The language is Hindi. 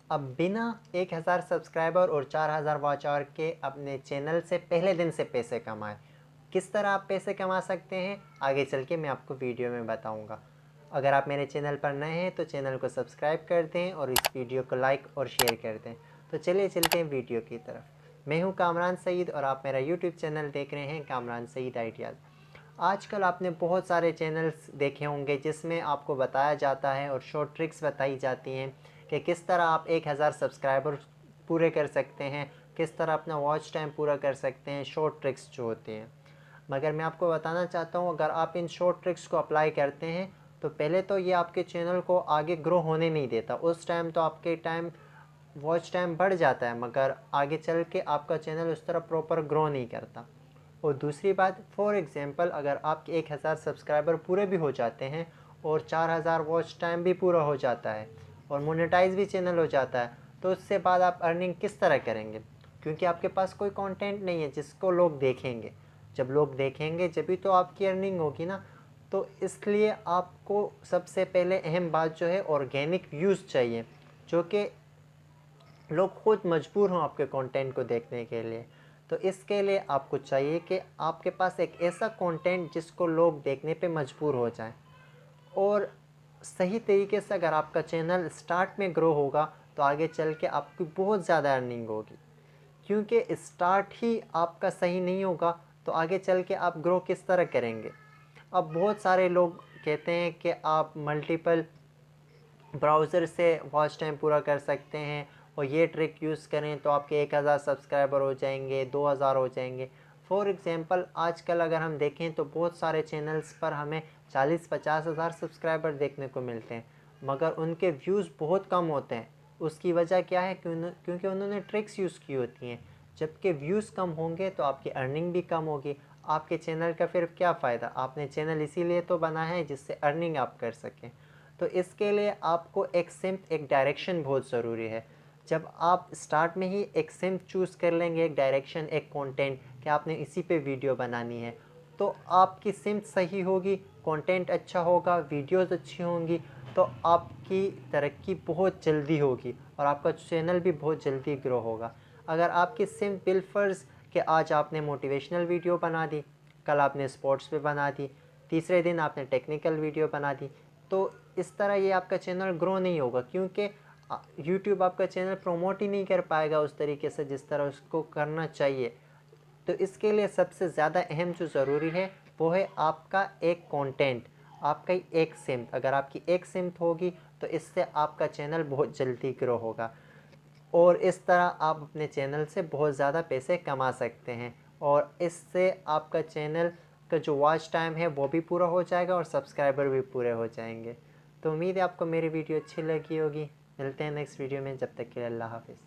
अब बिना 1000 सब्सक्राइबर और 4000 वॉच आवर के अपने चैनल से पहले दिन से पैसे कमाएं। किस तरह आप पैसे कमा सकते हैं आगे चल के मैं आपको वीडियो में बताऊंगा। अगर आप मेरे चैनल पर नए हैं तो चैनल को सब्सक्राइब कर दें और इस वीडियो को लाइक और शेयर कर दें। तो चलिए चलते हैं वीडियो की तरफ। मैं हूं कामरान सईद और आप मेरा यूट्यूब चैनल देख रहे हैं कामरान सईद आइडियाज़। आजकल आपने बहुत सारे चैनल्स देखे होंगे जिसमें आपको बताया जाता है और शॉर्ट ट्रिक्स बताई जाती हैं कि किस तरह आप 1000 सब्सक्राइबर पूरे कर सकते हैं, किस तरह अपना वॉच टाइम पूरा कर सकते हैं, शॉर्ट ट्रिक्स जो होती हैं। मगर मैं आपको बताना चाहता हूँ, अगर आप इन शॉर्ट ट्रिक्स को अप्लाई करते हैं तो पहले तो ये आपके चैनल को आगे ग्रो होने नहीं देता। उस टाइम तो आपके वॉच टाइम बढ़ जाता है, मगर आगे चल के आपका चैनल उस तरह प्रॉपर ग्रो नहीं करता। और दूसरी बात, फॉर एग्ज़ाम्पल अगर आपके 1000 सब्सक्राइबर पूरे भी हो जाते हैं और 4000 वॉच टाइम भी पूरा हो जाता है और मोनेटाइज भी चैनल हो जाता है, तो उससे बाद आप अर्निंग किस तरह करेंगे? क्योंकि आपके पास कोई कंटेंट नहीं है जिसको लोग देखेंगे। जब लोग देखेंगे जभी तो आपकी अर्निंग होगी ना। तो इसलिए आपको सबसे पहले अहम बात जो है, ऑर्गेनिक व्यूज़ चाहिए, जो कि लोग खुद मजबूर हों आपके कंटेंट को देखने के लिए। तो इसके लिए आपको चाहिए कि आपके पास एक ऐसा कंटेंट जिसको लोग देखने पे मजबूर हो जाएं। और सही तरीके से अगर आपका चैनल स्टार्ट में ग्रो होगा तो आगे चल के आपकी बहुत ज़्यादा अर्निंग होगी। क्योंकि स्टार्ट ही आपका सही नहीं होगा तो आगे चल के आप ग्रो किस तरह करेंगे? अब बहुत सारे लोग कहते हैं कि आप मल्टीपल ब्राउज़र से वॉच टाइम पूरा कर सकते हैं और ये ट्रिक यूज़ करें तो आपके 1000 सब्सक्राइबर हो जाएंगे, 2000 हो जाएंगे। फॉर एग्ज़ाम्पल आजकल अगर हम देखें तो बहुत सारे चैनल्स पर हमें 40-50 हज़ार सब्सक्राइबर देखने को मिलते हैं, मगर उनके व्यूज़ बहुत कम होते हैं। उसकी वजह क्या है? क्योंकि उन्होंने ट्रिक्स यूज़ की होती हैं। जबकि व्यूज़ कम होंगे तो आपकी अर्निंग भी कम होगी। आपके चैनल का फिर क्या फ़ायदा? आपने चैनल इसीलिए तो बनाया है जिससे अर्निंग आप कर सकें। तो इसके लिए आपको एक डायरेक्शन बहुत ज़रूरी है। जब आप स्टार्ट में ही एक सिम्प चूज़ कर लेंगे, एक डायरेक्शन, एक कंटेंट कि आपने इसी पे वीडियो बनानी है, तो आपकी सिम्प सही होगी, कंटेंट अच्छा होगा, वीडियोस अच्छी होंगी, तो आपकी तरक्की बहुत जल्दी होगी और आपका चैनल भी बहुत जल्दी ग्रो होगा। अगर आपकी सिम्प बिलफर्ज कि आज आपने मोटिवेशनल वीडियो बना दी, कल आपने स्पोर्ट्स पे बना दी, तीसरे दिन आपने टेक्निकल वीडियो बना दी, तो इस तरह ये आपका चैनल ग्रो नहीं होगा। क्योंकि यूट्यूब आपका चैनल प्रमोट ही नहीं कर पाएगा उस तरीके से जिस तरह उसको करना चाहिए। तो इसके लिए सबसे ज़्यादा अहम जो ज़रूरी है वो है आपका एक कंटेंट, आपका एक सिम्प। अगर आपकी एक सिम्प होगी तो इससे आपका चैनल बहुत जल्दी ग्रो होगा और इस तरह आप अपने चैनल से बहुत ज़्यादा पैसे कमा सकते हैं और इससे आपका चैनल का जो वॉच टाइम है वो भी पूरा हो जाएगा और सब्सक्राइबर भी पूरे हो जाएंगे। तो उम्मीद है आपको मेरी वीडियो अच्छी लगी होगी। मिलते हैं नेक्स्ट वीडियो में, जब तक के लिए अल्लाह हाफिज़।